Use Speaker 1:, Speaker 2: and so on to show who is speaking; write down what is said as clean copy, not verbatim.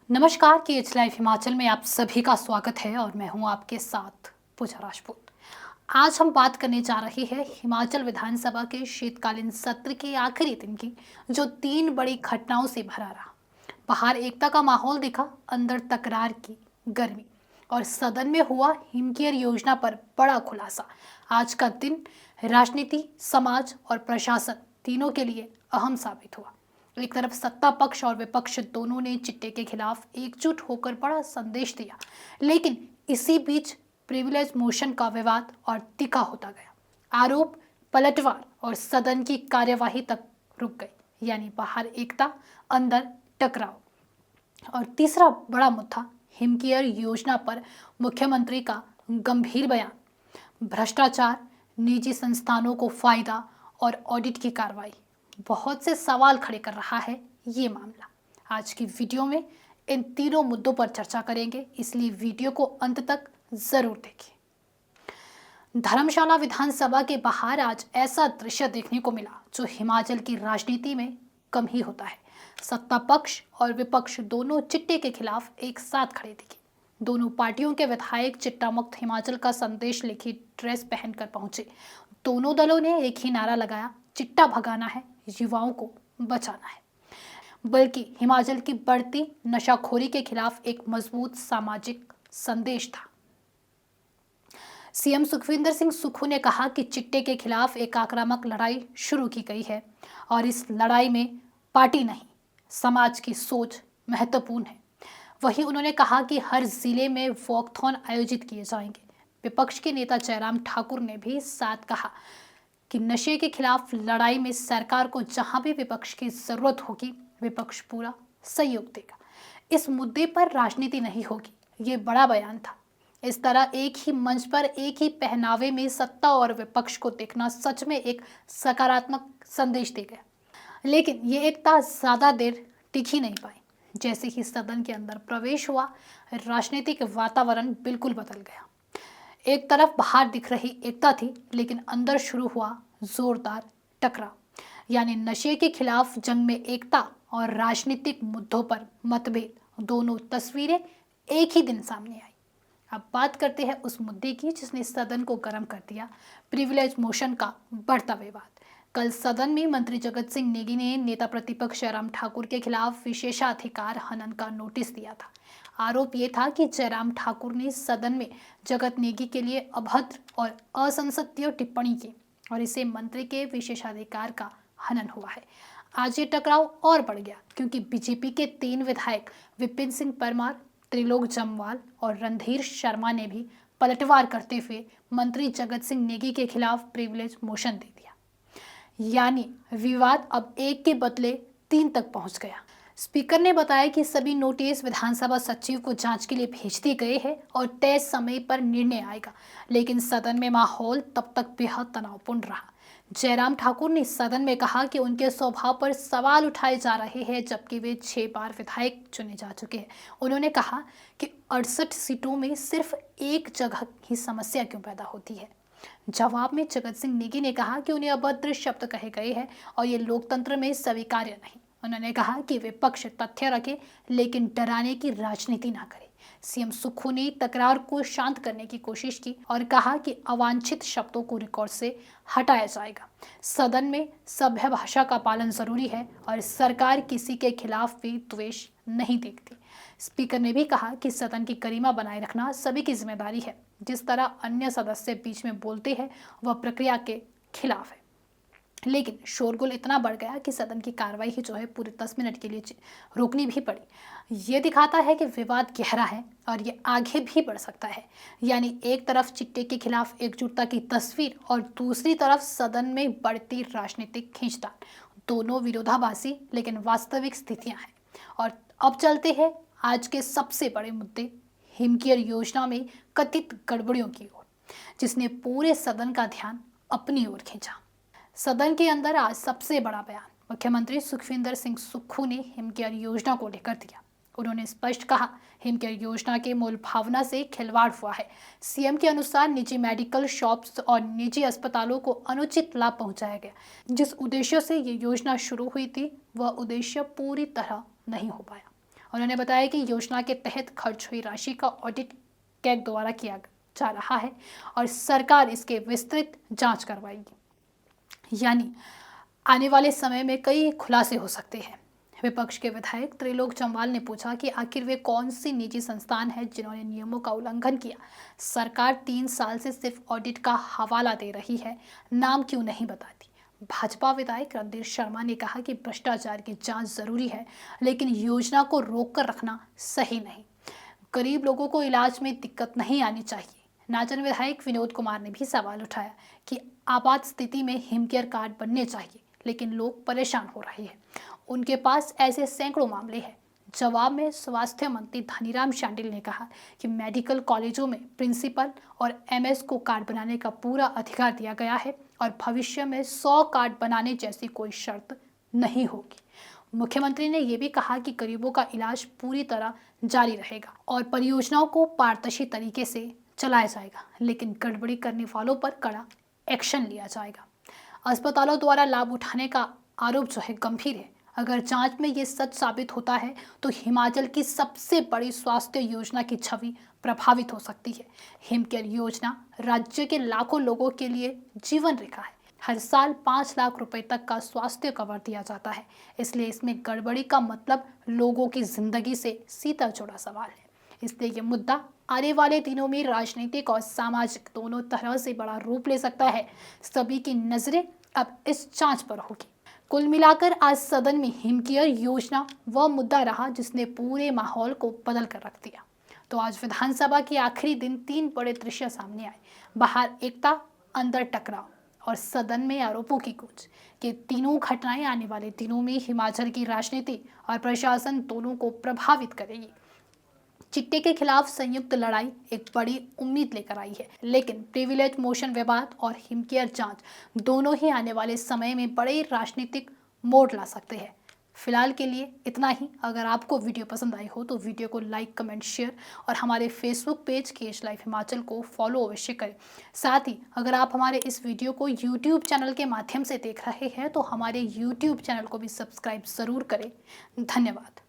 Speaker 1: नमस्कार के H life Himachal में आप सभी का स्वागत है और मैं हूं आपके साथ पूजा राजपूत। आज हम बात करने जा रहे हैं हिमाचल विधानसभा के शीतकालीन सत्र के आखिरी दिन की, जो 3 बड़ी घटनाओं से भरा रहा। बाहर एकता का माहौल दिखा, अंदर तकरार की गर्मी और सदन में हुआ हिमकेयर योजना पर बड़ा खुलासा। आज का दिन राजनीति, समाज और प्रशासन तीनों के लिए अहम साबित हुआ। एक तरफ सत्ता पक्ष और विपक्ष दोनों ने चिट्टे के खिलाफ एकजुट होकर बड़ा संदेश दिया, लेकिन इसी बीच प्रिविलेज मोशन का विवाद और तीखा होता गया। आरोप, पलटवार और सदन की कार्यवाही तक रुक गई, यानी बाहर एकता, अंदर टकराव। और तीसरा बड़ा मुद्दा हिमकेयर योजना पर मुख्यमंत्री का गंभीर बयान, भ्रष्टाचार, निजी संस्थानों को फायदा और ऑडिट की कार्रवाई बहुत से सवाल खड़े कर रहा है ये मामला। आज की वीडियो में इन तीनों मुद्दों पर चर्चा करेंगे, इसलिए वीडियो को अंत तक जरूर देखें। धर्मशाला विधानसभा के बाहर आज ऐसा दृश्य देखने को मिला जो हिमाचल की राजनीति में कम ही होता है। सत्ता पक्ष और विपक्ष दोनों चिट्टे के खिलाफ एक साथ खड़े दिखे। दोनों पार्टियों के विधायक चिट्टा मुक्त हिमाचल का संदेश लिखी ड्रेस पहनकर पहुंचे। दोनों दलों ने एक ही नारा लगाया, चिट्टा भगाना है, युवाओं को बचाना है। बल्कि हिमाचल की बढ़ती नशाखोरी के खिलाफ एक मजबूत सामाजिक संदेश था। सीएम सुखविंदर सिंह सुक्खू ने कहा कि चिट्टे के खिलाफ एक आक्रामक लड़ाई शुरू की गई है और इस लड़ाई में पार्टी नहीं, समाज की सोच महत्वपूर्ण है। वहीं उन्होंने कहा कि हर जिले में वॉकथॉन आयोजित किए जाएंगे। विपक्ष के नेता जयराम ठाकुर ने भी साथ कहा कि नशे के खिलाफ लड़ाई में सरकार को जहां भी विपक्ष की जरूरत होगी, विपक्ष पूरा सहयोग देगा। इस मुद्दे पर राजनीति नहीं होगी, ये बड़ा बयान था। इस तरह एक ही मंच पर एक ही पहनावे में सत्ता और विपक्ष को देखना सच में एक सकारात्मक संदेश दे गया। लेकिन ये एकता ज्यादा देर टिक ही नहीं पाई। जैसे ही सदन के अंदर प्रवेश हुआ, राजनीतिक वातावरण बिल्कुल बदल गया। एक तरफ बाहर दिख रही एकता थी, लेकिन अंदर शुरू हुआ जोरदार टकराव, यानी नशे के खिलाफ जंग में एकता और राजनीतिक मुद्दों पर मतभेद, दोनों तस्वीरें एक ही दिन सामने आई। अब बात करते हैं उस मुद्दे की जिसने सदन को गर्म कर दिया, प्रिविलेज मोशन का बढ़ता विवाद। कल सदन में मंत्री जगत सिंह नेगी ने नेता प्रतिपक्ष जयराम ठाकुर के खिलाफ विशेषाधिकार हनन का नोटिस दिया था। आरोप ये था कि जयराम ठाकुर ने सदन में जगत नेगी के लिए अभद्र और असंसदीय टिप्पणी की और इसे मंत्री के विशेषाधिकार का हनन हुआ है। आज ये टकराव और बढ़ गया क्योंकि बीजेपी के 3 विधायक विपिन सिंह परमार, त्रिलोक जम्वाल और रणधीर शर्मा ने भी पलटवार करते हुए मंत्री जगत सिंह नेगी के खिलाफ प्रिविलेज मोशन दे दिया। यानी विवाद अब 1 के बदले 3 तक पहुंच गया। स्पीकर ने बताया कि सभी नोटिस विधानसभा सचिव को जांच के लिए भेज दिए गए हैं और तय समय पर निर्णय आएगा, लेकिन सदन में माहौल तब तक बेहद तनावपूर्ण रहा। जयराम ठाकुर ने सदन में कहा कि उनके स्वभाव पर सवाल उठाए जा रहे हैं, जबकि वे 6 बार विधायक चुने जा चुके हैं। उन्होंने कहा कि 68 सीटों में सिर्फ एक जगह ही समस्या क्यों पैदा होती है। जवाब में जगत सिंह नेगी ने कहा कि उन्हें अभद्र शब्द कहे गए हैं और ये लोकतंत्र में स्वीकार्य नहीं। उन्होंने कहा कि विपक्ष तथ्य रखे लेकिन डराने की राजनीति ना करे। सीएम सुक्खू ने तकरार को शांत करने की कोशिश की और कहा कि अवांछित शब्दों को रिकॉर्ड से हटाया जाएगा। सदन में सभ्य भाषा का पालन जरूरी है और सरकार किसी के खिलाफ भी द्वेष नहीं देखती। स्पीकर ने भी कहा कि सदन की गरिमा बनाए रखना सभी की जिम्मेदारी है। जिस तरह अन्य सदस्य बीच में बोलते हैं वह प्रक्रिया के खिलाफ है। लेकिन शोरगुल इतना बढ़ गया कि सदन की कार्रवाई ही जो है पूरे 10 मिनट के लिए रोकनी भी पड़ी। ये दिखाता है कि विवाद गहरा है और ये आगे भी बढ़ सकता है। यानी एक तरफ चिट्टे के खिलाफ एकजुटता की तस्वीर और दूसरी तरफ सदन में बढ़ती राजनीतिक खींचतान, दोनों विरोधाभासी लेकिन वास्तविक स्थितियां हैं। और अब चलते हैं आज के सबसे बड़े मुद्दे, हिमकेयर योजना में कथित गड़बड़ियों की ओर, जिसने पूरे सदन का ध्यान अपनी ओर खींचा। सदन के अंदर आज सबसे बड़ा बयान मुख्यमंत्री सुखविंदर सिंह सुक्खू ने हिमकेयर योजना को लेकर दिया। उन्होंने स्पष्ट कहा, हिमकेयर योजना के मूल भावना से खिलवाड़ हुआ है। सीएम के अनुसार निजी मेडिकल शॉप्स और निजी अस्पतालों को अनुचित लाभ पहुंचाया गया। जिस उद्देश्य से ये योजना शुरू हुई थी वह उद्देश्य पूरी तरह नहीं हो पाया। उन्होंने बताया कि योजना के तहत खर्च हुई राशि का ऑडिट कैग द्वारा किया जा रहा है और सरकार इसके विस्तृत जांच करवाएगी। यानी आने वाले समय में कई खुलासे हो सकते हैं। विपक्ष के विधायक त्रिलोक जम्वाल ने पूछा कि आखिर वे कौन सी निजी संस्थान है जिन्होंने नियमों का उल्लंघन किया। सरकार 3 साल से सिर्फ ऑडिट का हवाला दे रही है, नाम क्यों नहीं बताती। भाजपा विधायक रणधीर शर्मा ने कहा कि भ्रष्टाचार की जांच जरूरी है, लेकिन योजना को रोक कर रखना सही नहीं। गरीब लोगों को इलाज में दिक्कत नहीं आनी चाहिए। नाचन विधायक विनोद कुमार ने भी सवाल उठाया कि आपात स्थिति में हिमकेयर कार्ड बनने चाहिए, लेकिन लोग परेशान हो रहे हैं। उनके पास ऐसे सैकड़ों मामले हैं। जवाब में स्वास्थ्य मंत्री धनीराम शांडिल ने कहा कि मेडिकल कॉलेजों में प्रिंसिपल और एमएस को कार्ड बनाने का पूरा अधिकार दिया गया है और भविष्य में 100 कार्ड बनाने जैसी कोई शर्त नहीं होगी। मुख्यमंत्री ने यह भी कहा कि गरीबों का इलाज पूरी तरह जारी रहेगा और परियोजनाओं को पारदर्शी तरीके से चलाया जाएगा, लेकिन गड़बड़ी करने वालों पर कड़ा एक्शन लिया जाएगा। अस्पतालों द्वारा लाभ उठाने का आरोप जो है गंभीर है। अगर जांच में ये सच साबित होता है तो हिमाचल की सबसे बड़ी स्वास्थ्य योजना की छवि प्रभावित हो सकती है। हिमकेयर योजना राज्य के लाखों लोगों के लिए जीवन रेखा है। हर साल 5 लाख रुपए तक का स्वास्थ्य कवर दिया जाता है, इसलिए इसमें गड़बड़ी का मतलब लोगों की जिंदगी से सीधा जुड़ा सवाल है। इसलिए ये मुद्दा आने वाले दिनों में राजनीतिक और सामाजिक दोनों तरह से बड़ा रूप ले सकता है। सभी की नजरें अब इस जांच पर होगी। कुल मिलाकर आज सदन में हिमकेयर योजना वह मुद्दा रहा जिसने पूरे माहौल को बदल कर रख दिया। तो आज विधानसभा के आखिरी दिन 3 बड़े दृश्य सामने आए। बाहर एकता, अंदर टकराव और सदन में आरोपों की गूंज। ये तीनों घटनाएं आने वाले दिनों में हिमाचल की राजनीति और प्रशासन दोनों को प्रभावित करेगी। चिट्टे के खिलाफ संयुक्त लड़ाई एक बड़ी उम्मीद लेकर आई है, लेकिन प्रिविलेज मोशन विवाद और हिमकेयर जांच दोनों ही आने वाले समय में बड़े राजनीतिक मोड़ ला सकते हैं। फिलहाल के लिए इतना ही। अगर आपको वीडियो पसंद आई हो तो वीडियो को लाइक, कमेंट, शेयर और हमारे फेसबुक पेज केश लाइफ हिमाचल को फॉलो अवश्य करें। साथ ही अगर आप हमारे इस वीडियो को यूट्यूब चैनल के माध्यम से देख रहे हैं तो हमारे यूट्यूब चैनल को भी सब्सक्राइब ज़रूर करें। धन्यवाद।